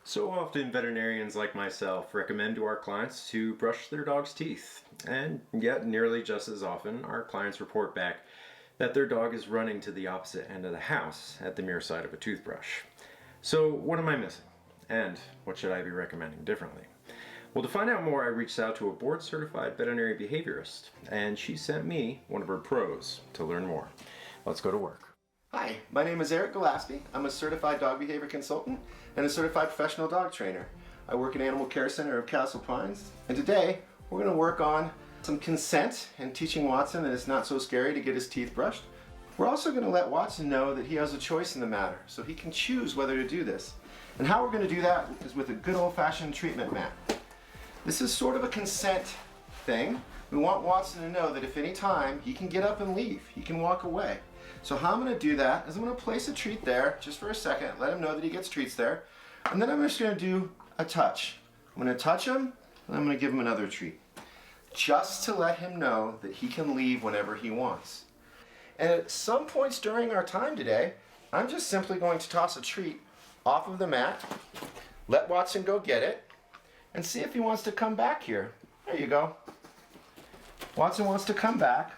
So often veterinarians like myself recommend to our clients to brush their dog's teeth, and yet nearly just as often our clients report back that their dog is running to the opposite end of the house at the mere sight of a toothbrush. So what am I missing? And what should I be recommending differently? Well, to find out more, I reached out to a board-certified veterinary behaviorist, and she sent me one of her pros to learn more. Let's go to work. Hi, my name is Eric Gillespie. I'm a certified dog behavior consultant and a certified professional dog trainer. I work at Animal Care Center of Castle Pines, and today we're going to work on some consent and teaching Watson that it's not so scary to get his teeth brushed. We're also going to let Watson know that he has a choice in the matter, so he can choose whether to do this. And how we're going to do that is with a good old-fashioned treatment mat. This is sort of a consent thing. We want Watson to know that if any time he can get up and leave, he can walk away. So how I'm going to do that is I'm going to place a treat there just for a second, let him know that he gets treats there, and then I'm just going to do a touch. I'm going to touch him, and I'm going to give him another treat, just to let him know that he can leave whenever he wants. And at some points during our time today, I'm just simply going to toss a treat off of the mat, let Watson go get it, and see if he wants to come back here. There you go. Watson wants to come back.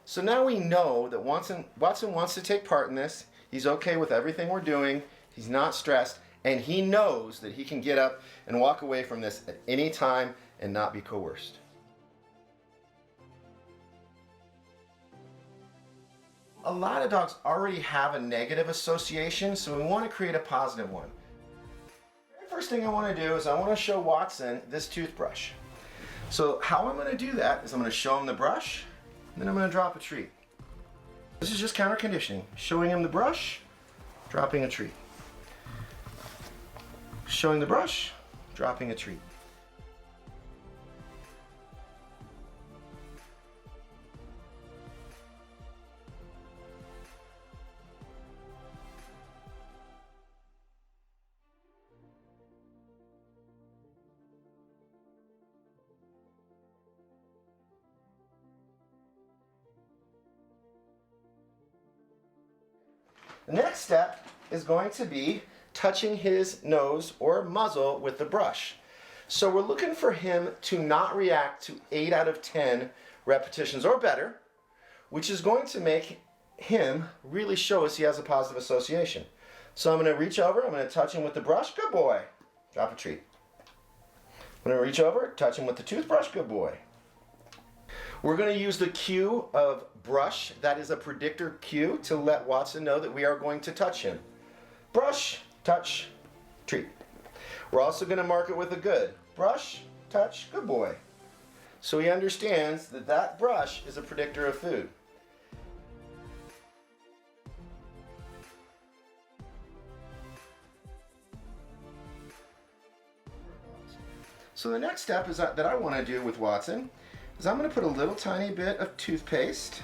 So now we know that Watson wants to take part in this. He's okay with everything we're doing. He's not stressed, and he knows that he can get up and walk away from this at any time and not be coerced. A lot of dogs already have a negative association, so we want to create a positive one. The very first thing I want to do is I want to show Watson this toothbrush. So how I'm going to do that is I'm going to show him the brush, and then I'm going to drop a treat. This is just counter conditioning. Showing him the brush, dropping a treat. Showing the brush, dropping a treat. The next step is going to be touching his nose or muzzle with the brush. So we're looking for him to not react to 8 out of 10 repetitions or better, which is going to make him really show us he has a positive association. So I'm going to reach over, I'm going to touch him with the brush, good boy, drop a treat. I'm going to reach over, touch him with the toothbrush, good boy. We're going to use the cue of brush, that is a predictor cue to let Watson know that we are going to touch him. Brush, touch, treat. We're also going to mark it with a good. Brush, touch, good boy. So he understands that that brush is a predictor of food. So the next step is that I want to do with Watson is I'm going to put a little tiny bit of toothpaste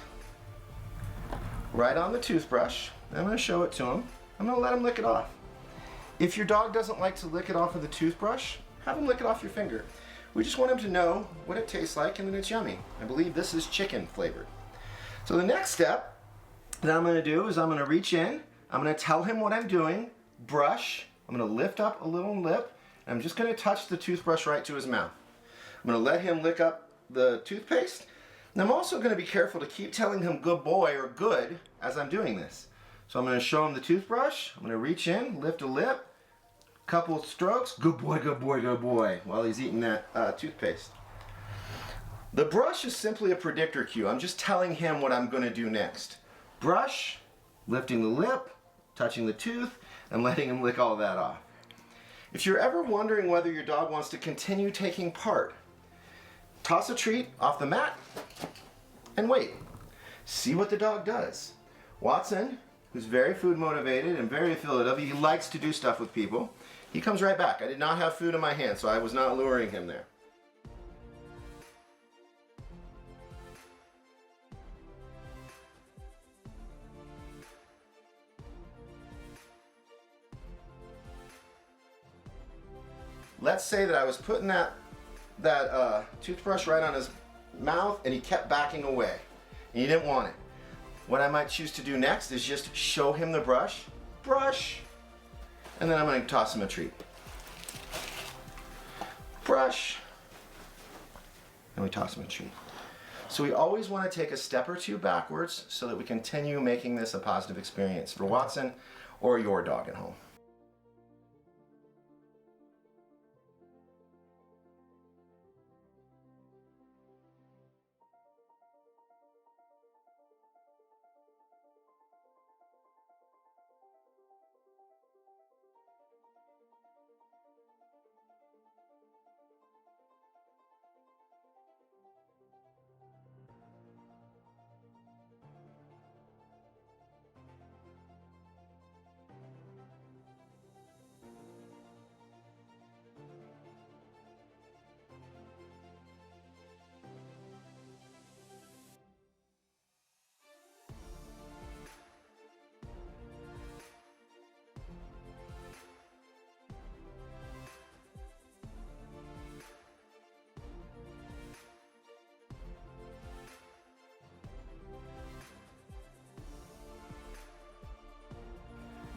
right on the toothbrush. I'm going to show it to him. I'm going to let him lick it off. If your dog doesn't like to lick it off of the toothbrush, have him lick it off your finger. We just want him to know what it tastes like and that it's yummy. I believe this is chicken flavored. So the next step that I'm going to do is I'm going to reach in, I'm going to tell him what I'm doing, brush, I'm going to lift up a little lip, and I'm just going to touch the toothbrush right to his mouth. I'm going to let him lick up the toothpaste, and I'm also going to be careful to keep telling him good boy or good as I'm doing this. So I'm going to show him the toothbrush, I'm going to reach in, lift a lip, couple strokes, good boy, good boy, good boy, while he's eating that toothpaste. The brush is simply a predictor cue. I'm just telling him what I'm going to do next. Brush, lifting the lip, touching the tooth, and letting him lick all that off. If you're ever wondering whether your dog wants to continue taking part, toss a treat off the mat and wait. See what the dog does. Watson, who's very food motivated and very affiliative, he likes to do stuff with people. He comes right back. I did not have food in my hand, so I was not luring him there. Let's say that I was putting that toothbrush right on his mouth and he kept backing away and he didn't want it. What I might choose to do next is just show him the brush, and then I'm going to toss him a treat. brush, and we toss him a treat. So we always want to take a step or two backwards so that we continue making this a positive experience for Watson or your dog at home.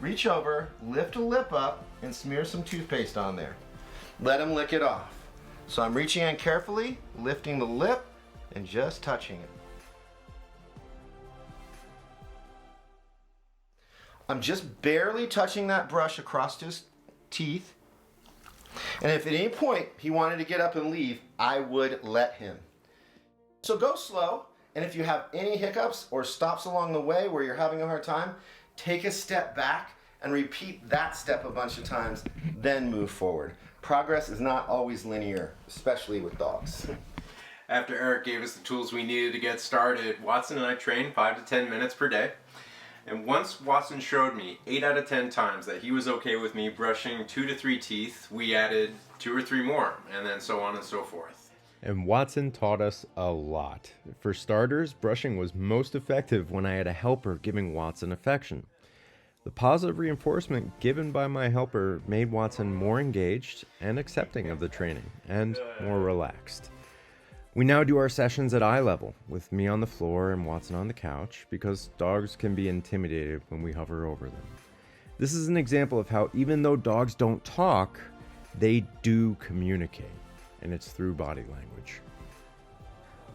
Reach over, lift a lip up, and smear some toothpaste on there. Let him lick it off. So I'm reaching in carefully, lifting the lip, and just touching it. I'm just barely touching that brush across his teeth. And if at any point he wanted to get up and leave, I would let him. So go slow, and if you have any hiccups or stops along the way where you're having a hard time, take a step back and repeat that step a bunch of times, then move forward. Progress is not always linear, especially with dogs. After Eric gave us the tools we needed to get started, Watson and I trained 5 to 10 minutes per day. And once Watson showed me 8 out of 10 times that he was okay with me brushing 2 to 3 teeth, we added 2 or 3 more, and then so on and so forth. And Watson taught us a lot. For starters, brushing was most effective when I had a helper giving Watson affection. The positive reinforcement given by my helper made Watson more engaged and accepting of the training, and more relaxed. We now do our sessions at eye level, with me on the floor and Watson on the couch, because dogs can be intimidated when we hover over them. This is an example of how even though dogs don't talk, they do communicate, and it's through body language.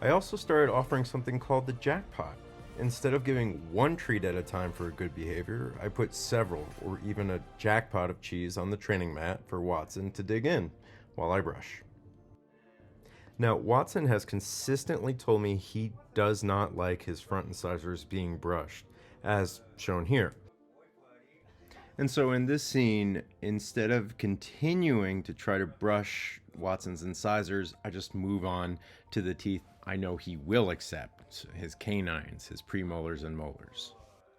I also started offering something called the jackpot. Instead of giving one treat at a time for good behavior, I put several, or even a jackpot of cheese on the training mat for Watson to dig in while I brush. Now, Watson has consistently told me he does not like his front incisors being brushed, as shown here. And so in this scene, instead of continuing to try to brush Watson's incisors, I just move on to the teeth I know he will accept, his canines, his premolars and molars.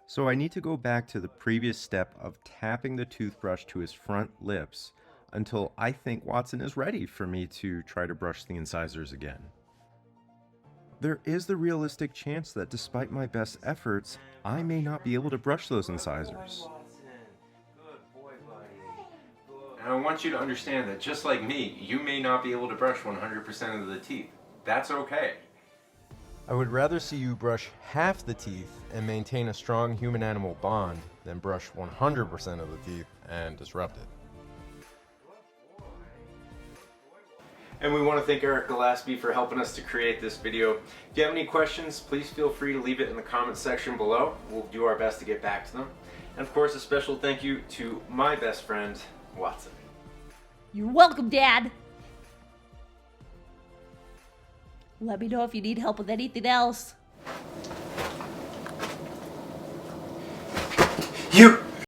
So I need to go back to the previous step of tapping the toothbrush to his front lips until I think Watson is ready for me to try to brush the incisors again. There is the realistic chance that despite my best efforts, I may not be able to brush those incisors. And I want you to understand that just like me, you may not be able to brush 100% of the teeth. That's okay. I would rather see you brush half the teeth and maintain a strong human-animal bond than brush 100% of the teeth and disrupt it. And we want to thank Eric Gillespie for helping us to create this video. If you have any questions, please feel free to leave it in the comment section below. We'll do our best to get back to them. And of course, a special thank you to my best friend, Watson. You're welcome, Dad. Let me know if you need help with anything else. You!